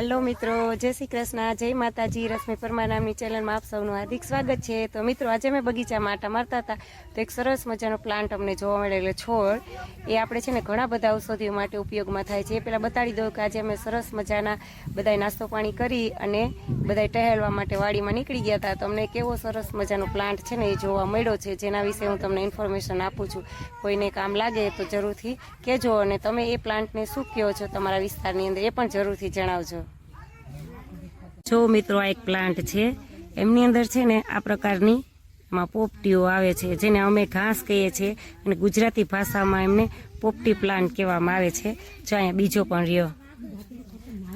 Hello मित्रों, जय श्री कृष्ण, जय माताजी। रश्मि परमार नामनी चेनल में आप सबનું हार्दिक स्वागत है। तो मित्रों, आज मैं बगीचाમાં આટા મારતા હતા તો એક સરસ મજાનો પ્લાન્ટ અમને જોવા મળેલો છોડ એ આપણે છે ને ઘણા બધા ઔષધિઓ માટે ઉપયોગમાં થાય છે। એ પહેલા બતાડી દઉં કે આજે અમે સરસ મજાના બધાય નાસ્તો પાણી કરી અને બધાય ટહેલવા માટે વાડીમાં નીકળી ગયા હતા। તો અમને કેવો સરસ મજાનો પ્લાન્ટ છે ને એ જોવા મળ્યો છે, જેના વિશે હું તમને ઇન્ફોર્મેશન આપું છું। કોઈને કામ લાગે તો જરૂરથી કહેજો અને તમે એ પ્લાન્ટને શું કહો છો તમારા વિસ્તારની અંદર એ પણ જરૂરથી જણાવજો। જો મિત્રો, આ એક પ્લાન્ટ છે, એમની અંદર છે ને આ પ્રકારની એમાં પોપટીઓ આવે છે, જેને અમે ઘાસ કહીએ છીએ અને ગુજરાતી ભાષામાં એમને પોપટી પ્લાન્ટ કહેવામાં આવે છે। જો અહીંયા બીજો પણ રહ્યો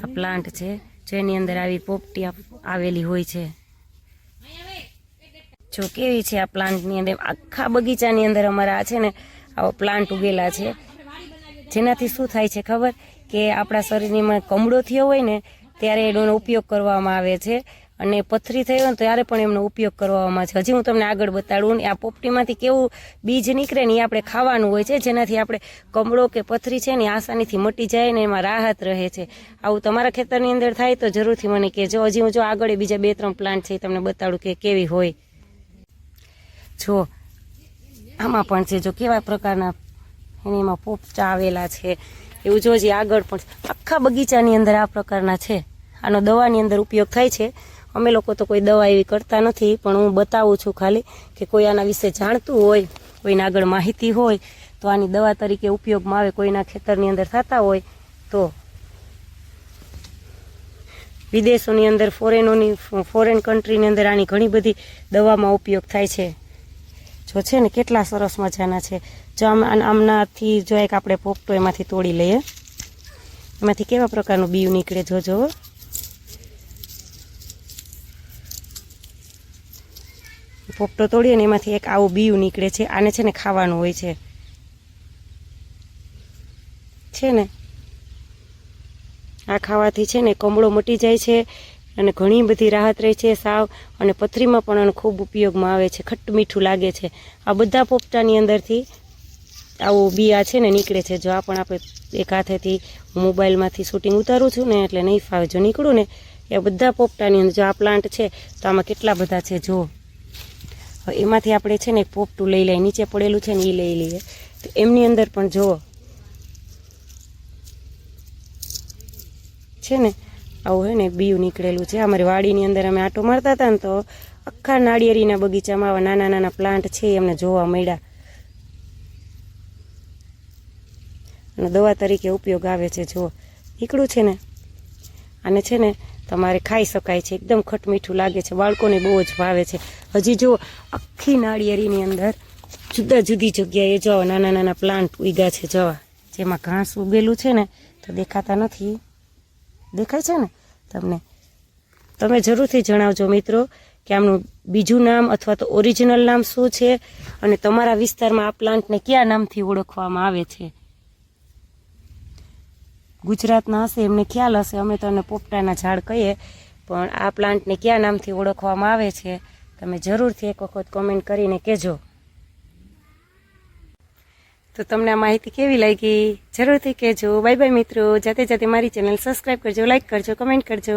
આ પ્લાન્ટ છે, જેની અંદર આવી પોપટી આવેલી હોય છે। જો કેવી છે આ પ્લાન્ટની અંદર, આખા બગીચાની અંદર અમારા છે ને આવો પ્લાન્ટ ઉગેલા છે, જેનાથી શું થાય છે ખબર કે આપણા શરીરમાં કમળો થયો હોય ને ત્યારે એનો ઉપયોગ કરવામાં આવે છે અને પથરી થઈ હોય ને ત્યારે પણ એમનો ઉપયોગ કરવામાં છે। હજી હું તમને આગળ બતાડું ને આ પોપટીમાંથી કેવું બીજ નીકળે ને એ આપણે ખાવાનું હોય છે, જેનાથી આપણે કમળો કે પથરી છે ને આસાનીથી મટી જાય ને એમાં રાહત રહે છે। આવું તમારા ખેતરની અંદર થાય તો જરૂરથી મને કહેજો। હજી હું જો આગળ બીજા 2-3 પ્લાન્ટ છે તમને બતાડું કે કેવી હોય। જો આમાં પણ છે, જો કેવા પ્રકારના એમાં પોપટા આવેલા છે એવું જો હજી આગળ પણ આખા બગીચાની અંદર આ પ્રકારના છે। આનો દવાની અંદર ઉપયોગ થાય છે। અમે લોકો તો કોઈ દવા એવી કરતા નથી, પણ હું બતાવું છું ખાલી કે કોઈ આના વિશે જાણતું હોય, કોઈને આગળ માહિતી હોય તો આની દવા તરીકે ઉપયોગમાં આવે, કોઈના ખેતરની અંદર થતા હોય તો। વિદેશોની અંદર ફોરેન કન્ટ્રીની અંદર આની ઘણી બધી દવામાં ઉપયોગ થાય છે। જો છે ને કેટલા સરસ મજાના છે। જો આમનાથી જો એક આપણે પોપટો એમાંથી તોડી લઈએ, એમાંથી કેવા પ્રકારનું બીયું નીકળે જોજો। પોપટો તોડીએ ને એમાંથી એક આવું બીયું નીકળે છે, આને છે ને ખાવાનું હોય છે ને આ ખાવાથી છે ને કમળો મટી જાય છે અને ઘણી બધી રાહત રહે છે સાવ, અને પથરીમાં પણ આનો ખૂબ ઉપયોગમાં આવે છે, ખટ્ટું મીઠું લાગે છે। આ બધા પોપટાની અંદરથી આવું બિયા છે ને નીકળે છે। જો આ પણ આપણે એક હાથેથી મોબાઈલમાંથી શૂટિંગ ઉતારું છું ને એટલે નહીં ફાવે, જો નીકળું ને એ બધા પોપટાની અંદર જો આ પ્લાન્ટ છે તો આમાં કેટલા બધા છે। જો એમાંથી આપણે છે ને એક પોપટું લઈ લઈએ, નીચે પડેલું છે ને એ લઈ લઈએ તો એમની અંદર પણ જો છે ને આવું હે ને બીયું નીકળેલું છે। અમારી વાડીની અંદર અમે આટો મારતા હતા ને તો આખા નાળિયેરીના બગીચામાં આવા નાના નાના પ્લાન્ટ છે એમને જોવા મળ્યા અને દવા તરીકે ઉપયોગ આવે છે। જો નીકળું છે ને આને છે ને તમારે ખાઈ શકાય છે, એકદમ ખટ મીઠું લાગે છે, બાળકોને બહુ જ ભાવે છે। હજી જો આખી નાળિયેરીની અંદર જુદા જુદી જગ્યાએ જો નાના નાના પ્લાન્ટ ઉગ્યા છે, જવા જેમાં ઘાસ ઉગેલું છે ને તો દેખાતા નથી, દેખાય છે ને તમને? તમે જરૂરથી જણાવજો મિત્રો કે આમનું બીજું નામ અથવા તો ઓરિજિનલ નામ શું છે અને તમારા વિસ્તારમાં આ પ્લાન્ટને કયા નામથી ઓળખવામાં આવે છે। ગુજરાતના હશે એમને ખ્યાલ હશે, અમે તો એને પોપટાના ઝાડ કહીએ, પણ આ પ્લાન્ટને કયા નામથી ઓળખવામાં આવે છે તમે જરૂરથી એક વખત કોમેન્ટ કરીને કહેજો। તો તમને આ માહિતી કેવી લાગી જરૂરથી કહેજો। બાય બાય મિત્રો। જાતે જાતે મારી ચેનલ સબસ્ક્રાઈબ કરજો, લાઈક કરજો, કમેન્ટ કરજો।